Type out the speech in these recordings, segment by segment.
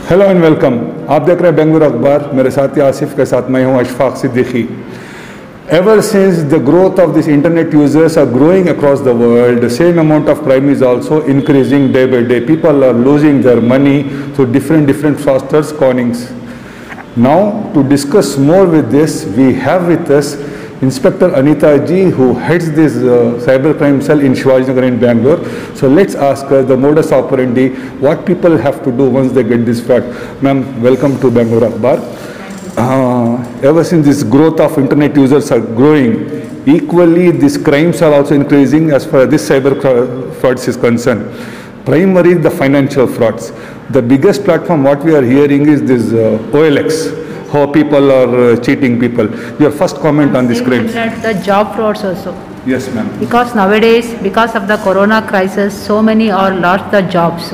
Hello and welcome. आप देख रहे हैं बेंगलुरु अखबार। मेरे साथी आसिफ के साथ मैं हूं Ashfaq Siddiqui. Ever since the growth of these internet users are growing across the world, the same amount of crime is also increasing day by day. People are losing their money through different fraudsters, connings. Now, to discuss more with this, we have with us Inspector Anita Ji, who heads this cybercrime cell in Shivajinagar in Bangalore. So let's ask her the modus operandi, what people have to do once they get this fraud. Ma'am, welcome to Bangalore Akhbar. Ever since this growth of internet users are growing, equally these crimes are also increasing as far as this cyber frauds is concerned. Primarily the financial frauds. The biggest platform what we are hearing is this OLX. How people are cheating people. Your first comment on this crime? The job frauds also. Yes, ma'am. Because nowadays, because of the corona crisis, so many are lost the jobs.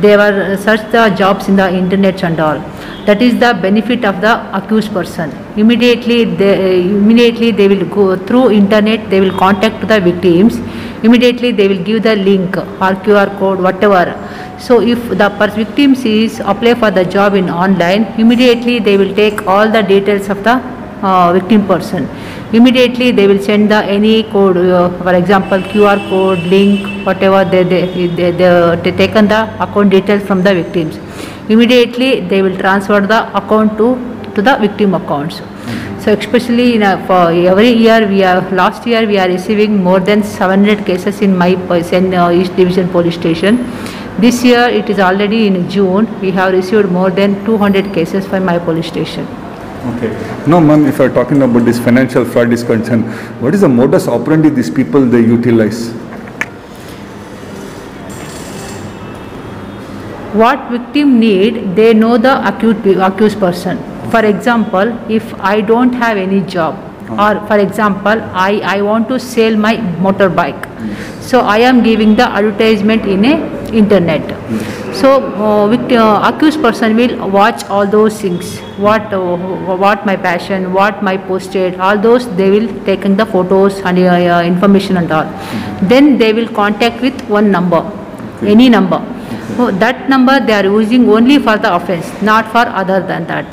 They were search the jobs in the internet and all. That is the benefit of the accused person. Immediately they will go through internet. They will contact the victims. Immediately they will give the link or QR code, whatever. So if the victim sees apply for the job in online, immediately they will take all the details of the victim person. Immediately they will send the any code, for example QR code, link, whatever they taken the account details from the victims. Immediately they will transfer the account to the victim accounts. So especially for every year last year we are receiving more than 700 cases in my East Division Police Station. This year it is already in June. We have received more than 200 cases from my police station. Okay. Now, ma'am, if you are talking about this financial fraud is concerned, what is the modus operandi these people they utilize? What victim need, they know the accused person. For example, if I don't have any job, or for example, I want to sell my motorbike, so I am giving the advertisement in a internet. So accused person will watch all those things, what my passion, what my posted, all those they will take in the photos and information and all. Then they will contact with one number, any number. So that number they are using only for the offense, not for other than that.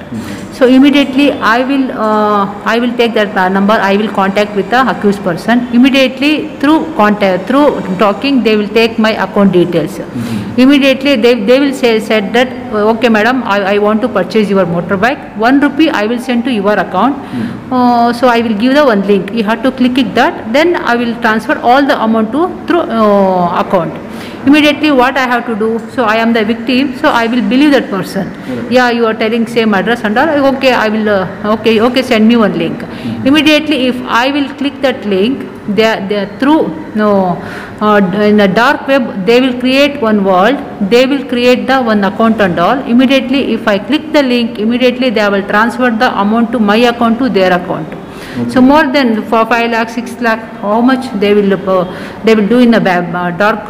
So immediately I will take that number. I will contact with the accused person. Immediately through talking, they will take my account details. Immediately they will said that okay madam, I want to purchase your motorbike. 1 rupee I will send to your account. So I will give the one link. You have to click it that. Then I will transfer all the amount through account. Immediately what I have to do, so I am the victim, so I will believe that person. Yeah, you are telling same address and all. Okay, I will okay send me one link. Immediately if I will click that link, they through in the dark web they will create one world. They will create the one account and all. Immediately if I click the link, immediately they will transfer the amount to my account to their account. Okay. So more than 5 lakh, 6 lakh, how much they will do in the dark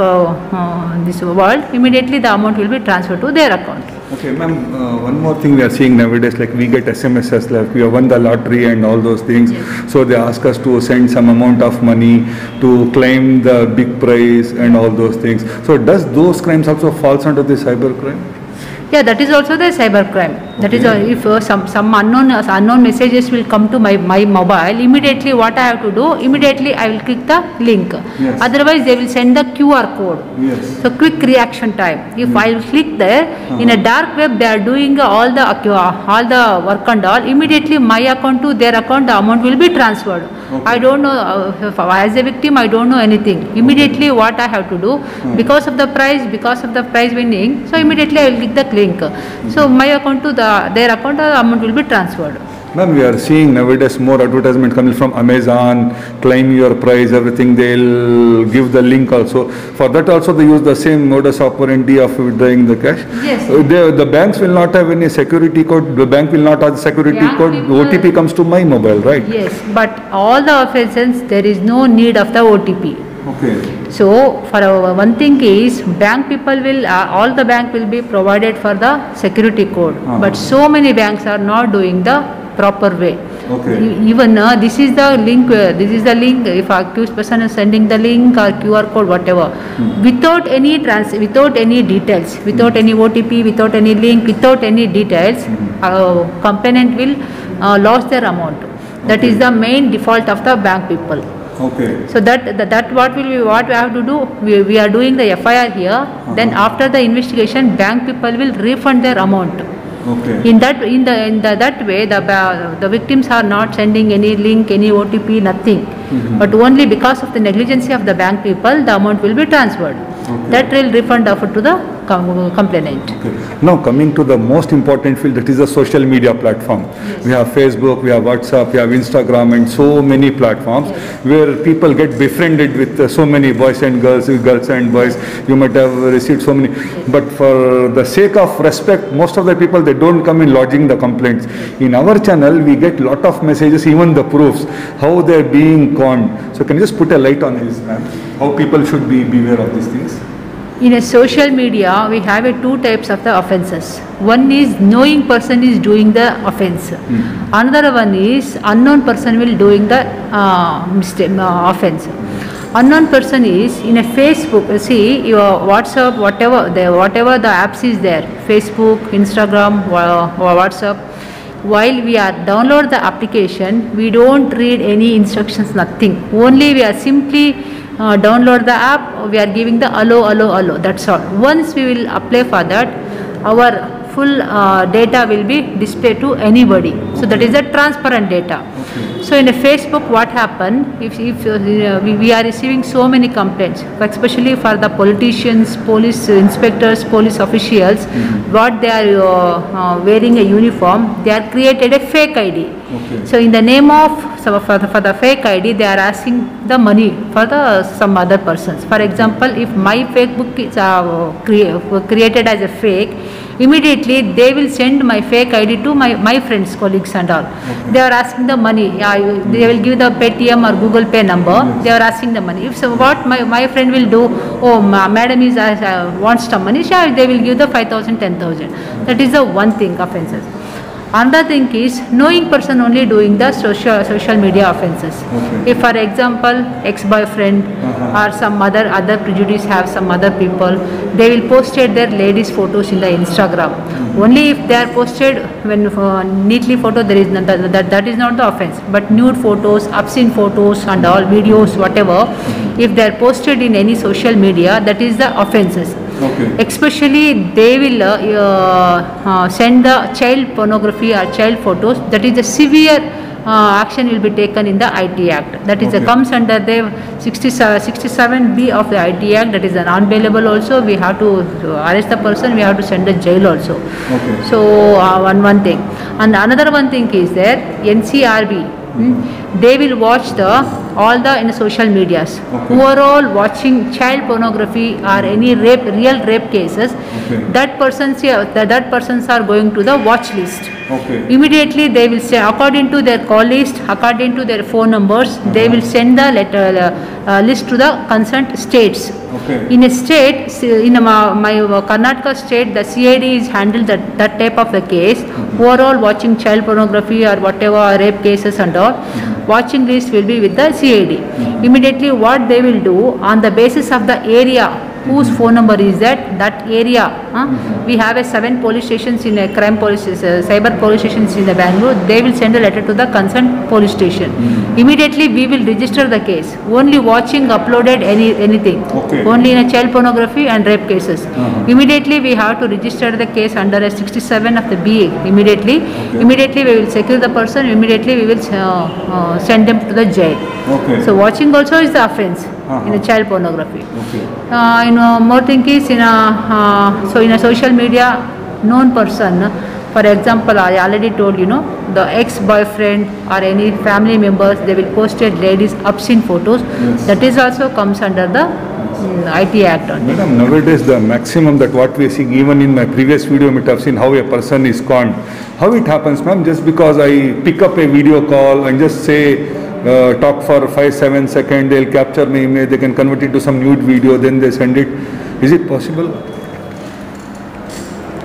this world. Immediately the amount will be transferred to their account. Okay, ma'am. One more thing we are seeing nowadays, like we get SMSs, like we have won the lottery and all those things. Yes. So they ask us to send some amount of money to claim the big prize and all those things. So does those crimes also falls under the cyber crime? Yeah, that is also the cyber crime. That is if some unknown messages will come to my mobile. Immediately what I have to do? Immediately I will click the link. Yes. Otherwise they will send the QR code. Yes. So quick reaction time. If I will click there, in a dark web they are doing all the work and all. Immediately my account to their account, the amount will be transferred. Okay. I don't know, as a victim I don't know anything. Immediately what I have to do, because of the prize winning, so immediately I will click the link. So my account to their account, the amount will be transferred. Ma'am, we are seeing nowadays more advertisement coming from Amazon, claim your prize, everything, they'll give the link also. For that also they use the same modus operandi of withdrawing the cash. Yes. The banks will not have any security code, the bank will not have the security code, OTP comes to my mobile, right? Yes, but all the offenses there is no need of the OTP. Okay. So for one thing is bank people will all the bank will be provided for the security code, but so many banks are not doing the proper way. Okay. Even this is the link. This is the link. If accused person is sending the link or QR code, whatever, without any without any details, without any OTP, without any link, without any details, complainant will lose their amount. That is the main default of the bank people. Okay. So that what will be what we have to do. We are doing the FIR here. Then after the investigation, bank people will refund their amount. Okay. In that way, the victims are not sending any link, any OTP, nothing. But only because of the negligence of the bank people, the amount will be transferred. Okay. That will refund offered to the complainant. Okay. Now coming to the most important field, that is the social media platform. Yes. We have Facebook, we have WhatsApp, we have Instagram, and so many platforms where people get befriended with so many boys and girls, girls and boys. You might have received so many. But for the sake of respect, most of the people, they don't come in lodging the complaints. In our channel, we get lot of messages, even the proofs, how they're being conned. So can you just put a light on this, ma'am? How people should be beware of these things? In a social media, we have two types of the offences. One is knowing person is doing the offence. Another one is unknown person will doing the offence. Unknown person is in a Facebook. See your WhatsApp, whatever the apps is there, Facebook, Instagram, or WhatsApp. While we are download the application, we don't read any instructions, nothing. Only we are simply download the app, we are giving the allo, that's all. Once we will apply for that, our full data will be displayed to anybody. So that is the transparent data. Okay. So in a Facebook, what happened, if we are receiving so many complaints, especially for the politicians, police inspectors, police officials, what they are wearing a uniform, they are created a fake ID. Okay. So in the name of, for the fake ID, they are asking the money for some other persons. For example, if my Facebook is created as a fake, immediately they will send my fake ID to my friends, colleagues and all. Okay. They are asking the money. They will give the Paytm or Google Pay number. Yes. They are asking the money. If so, what my friend will do? Oh, madam is wants some money. Sure, they will give the 5,000, 10,000. That is the one thing offences. Another thing is knowing person only doing the social media offences. Okay. If for example ex-boyfriend or some other prejudice have some other people, they will posted their ladies photos in the Instagram. Only if they are posted when neatly photo, there is not, that is not the offence. But nude photos, obscene photos and all videos, whatever, if they are posted in any social media, that is the offences. Okay. Especially they will send the child pornography or child photos, that is a severe action will be taken in the IT Act. That is comes under the 67B of the IT Act, that is an non-bailable also. We have to arrest the person, we have to send the jail also. Okay. So one thing. And another one thing is there, NCRB. They will watch all the in social medias. Okay. Who are all watching child pornography or any real rape cases, that persons are going to the watch list. Okay. Immediately they will say, according to their call list, according to their phone numbers, they will send the list to the concerned states. Okay. In a state, in my Karnataka state, the CID is handled that type of the case. Who are all watching child pornography or whatever rape cases and all, watching list will be with the CID. Immediately what they will do, on the basis of the area whose phone number is that area, we have 7 police stations in a crime police, cyber police stations in the Bangalore. They will send a letter to the concerned police station. Immediately we will register the case. Only watching uploaded anything. Okay. Only in a child pornography and rape cases. Immediately we have to register the case under a 67 of the BA. Immediately we will secure the person. Immediately we will send them to the jail. Okay. So watching also is the offence in a child pornography. Okay. More thing is in a social media, known person. For example, I already told the ex-boyfriend or any family members, they will post ladies' obscene photos. Yes. That is also comes under the IT Act. Madam, nowadays the maximum that what we are seeing, even in my previous video, you might have seen how a person is conned. How it happens, ma'am? Just because I pick up a video call and just say, talk for 5-7 seconds, they'll capture my image, they can convert it to some nude video, then they send it. Is it possible?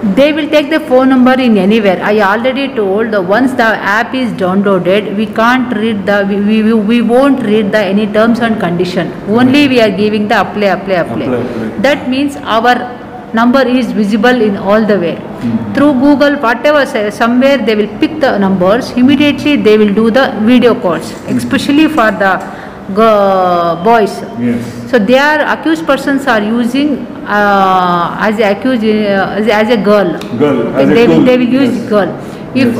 They will take the phone number in anywhere. I already told once the app is downloaded, we can't read the, we won't read the any terms and condition. Only we are giving the apply. That means our number is visible in all the way. Through Google, whatever, somewhere they will pick the numbers, immediately they will do the video calls, especially for the boys. Yes. So they are accused persons are using as a accused as a girl. They will use girl. If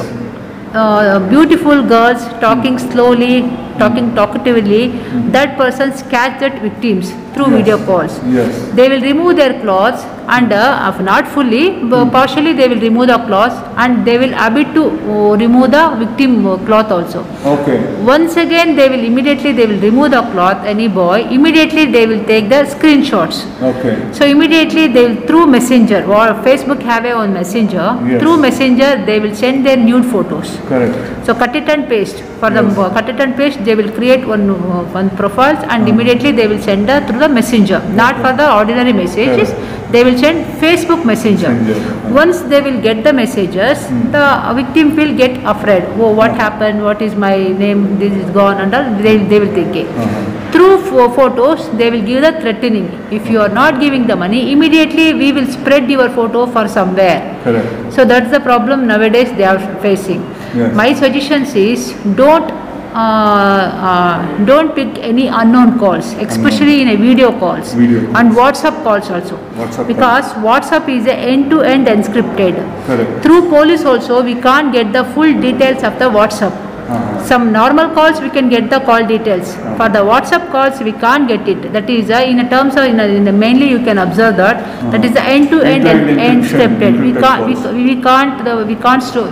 beautiful girls talking slowly, talking talkatively, that persons catch that victims through video calls. Yes. They will remove their clothes and if not fully, partially they will remove the clothes and they will habit to remove the victim cloth also. Okay. Once again they will remove the cloth, any boy, immediately they will take the screenshots. Okay. So immediately they will through messenger or Facebook have a own messenger. Yes. Through messenger they will send their nude photos. Correct. So cut it and paste. For the cut it and paste they will create one profiles and immediately they will send through the messenger. Not for the ordinary messages. They will send Facebook messenger. Once they will get the messages, the victim will get afraid. Oh, what happened? What is my name? This is gone and all. They will think it. Through photos, they will give the threatening. If you are not giving the money, immediately we will spread your photo for somewhere. Correct. So that's the problem nowadays they are facing. Yes. My suggestion is don't pick any unknown calls, especially in a video calls and WhatsApp calls also. Because WhatsApp is a end-to-end encrypted. Correct. Through police also we can't get the full details of the WhatsApp. Some normal calls we can get the call details. For the WhatsApp calls we can't get it. That is in a terms of in the mainly you can observe that that is the end-to-end encrypted. We can't store.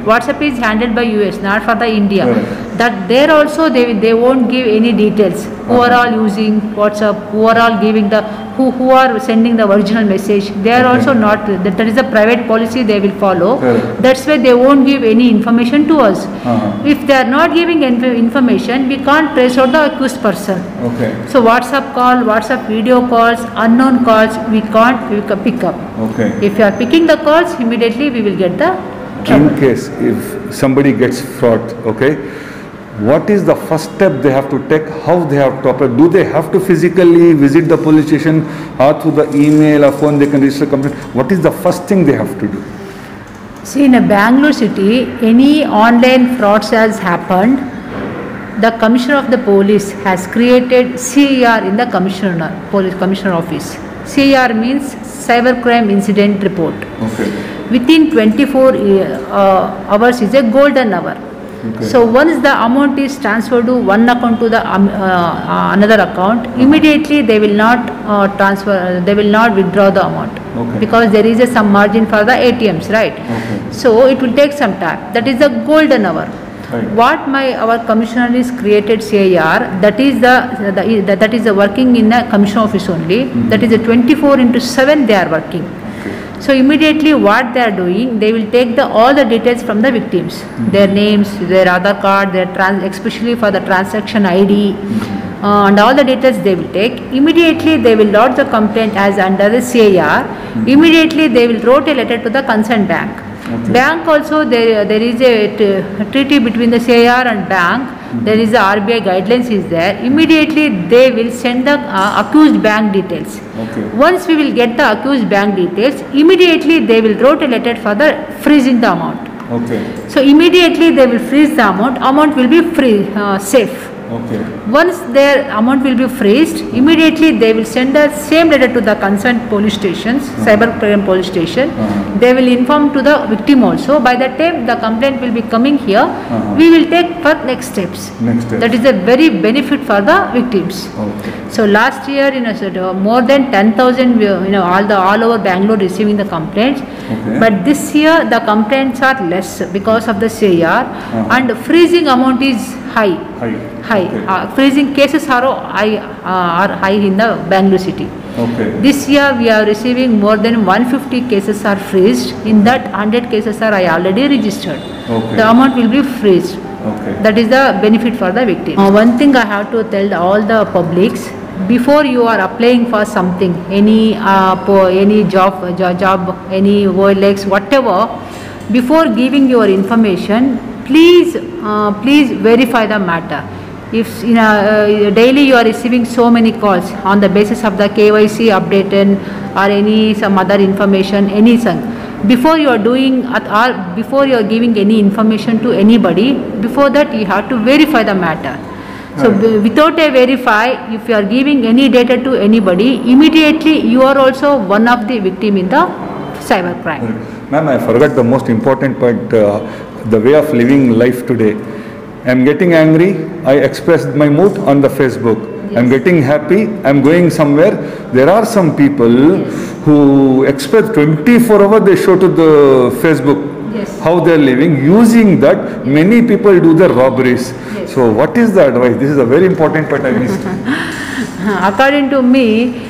WhatsApp is handled by US, not for the India. That there also they won't give any details. Who are all using WhatsApp? Who are all giving the who are sending the original message? They are also not. That is a private policy they will follow. That's why they won't give any information to us. If they are not giving information, we can't trace out the accused person. Okay. So WhatsApp call, WhatsApp video calls, unknown calls, we can't pick up. Okay. If you are picking the calls, immediately we will get the trouble. In case if somebody gets fraud, okay, what is the first step they have to take? How they have to apply? Do they have to physically visit the police station or through the email or phone they can register a complaint? What is the first thing they have to do? See, in a Bangalore city, any online frauds has happened, the Commissioner of the Police has created CIR in the Commissioner Office. CIR means Cybercrime Incident Report. Okay. Within 24 hours is a golden hour. Okay. So once the amount is transferred to one account to the another account, immediately they will not they will not withdraw the amount. Okay. Because there is some margin for the ATMs, right? Okay. So it will take some time. That is the golden hour. Right. What our commissioner is created CIR, that is the working in the commission office only. That is a 24/7 they are working. So immediately what they are doing, they will take all the details from the victims, their names, their Aadhaar card, especially for the transaction ID, and all the details they will take. Immediately they will lodge the complaint as under the CIR. Immediately they will write a letter to the concerned bank. Okay. Bank also there is a treaty between the CIR and bank. There is the RBI guidelines is there. Immediately they will send the accused bank details. Okay. Once we will get the accused bank details, immediately they will write a letter for the freezing the amount. Okay. So immediately they will freeze the amount will be safe. Okay. Once their amount will be freezed, immediately they will send the same letter to the concerned police stations, cybercrime police station. They will inform to the victim also. By that time the complaint will be coming here, we will take for next steps. That is a very benefit for the victims. Okay. So last year, more than 10,000, all over Bangalore receiving the complaints. Okay. But this year the complaints are less because of the CIR and freezing amount is high. Okay. Freezing cases are high in the Bangalore city. Okay. This year we are receiving more than 150 cases are freezed. In that 100 cases are already registered. Okay. The amount will be freezed. Okay. That is the benefit for the victim. One thing I have to tell all the publics, before you are applying for something, any job, any OLX, whatever, before giving your information, please verify the matter. If daily you are receiving so many calls on the basis of the KYC updated or some other information, anything, before you are doing or before you are giving any information to anybody, before that you have to verify the matter. So without a verify, if you are giving any data to anybody, immediately you are also one of the victim in the cyber crime. Ma'am, I forgot the most important point, the way of living life today. I am getting angry, I express my mood on the Facebook. Yes. I am getting happy, I am going somewhere. There are some people who express 24 hours, they show to the Facebook. Yes. How they are living. Using that, many people do the robberies. Yes. So what is the advice? This is a very important point I missed. According to me,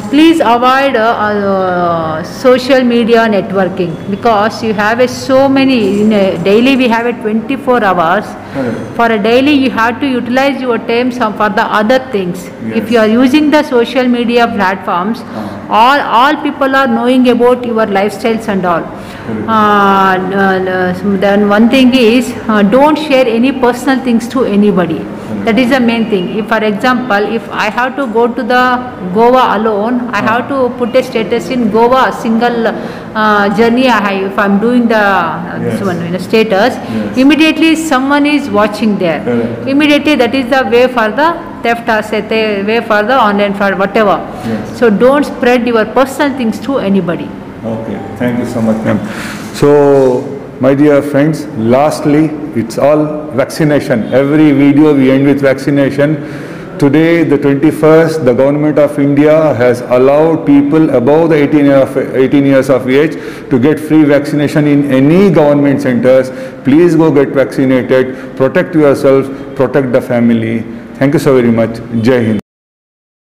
please avoid social media networking, because you have so many, daily we have 24 hours. For a daily you have to utilize your time for the other things. Yes. If you are using the social media platforms, all people are knowing about your lifestyles and all. Then one thing is, don't share any personal things to anybody. That is the main thing. If, for example, if I have to go to the Goa alone, I have to put a status in Goa, single journey. If I am doing this one status, immediately someone is watching there. Immediately that is the way for the theft or way for the online fraud, whatever. So don't spread your personal things to anybody. Okay, thank you so much, ma'am. So, my dear friends, lastly, it's all vaccination. Every video we end with vaccination. Today, the 21st, the government of India has allowed people above the 18 years of age to get free vaccination in any government centers. Please go get vaccinated, protect yourself, protect the family. Thank you so very much. Jai Hind.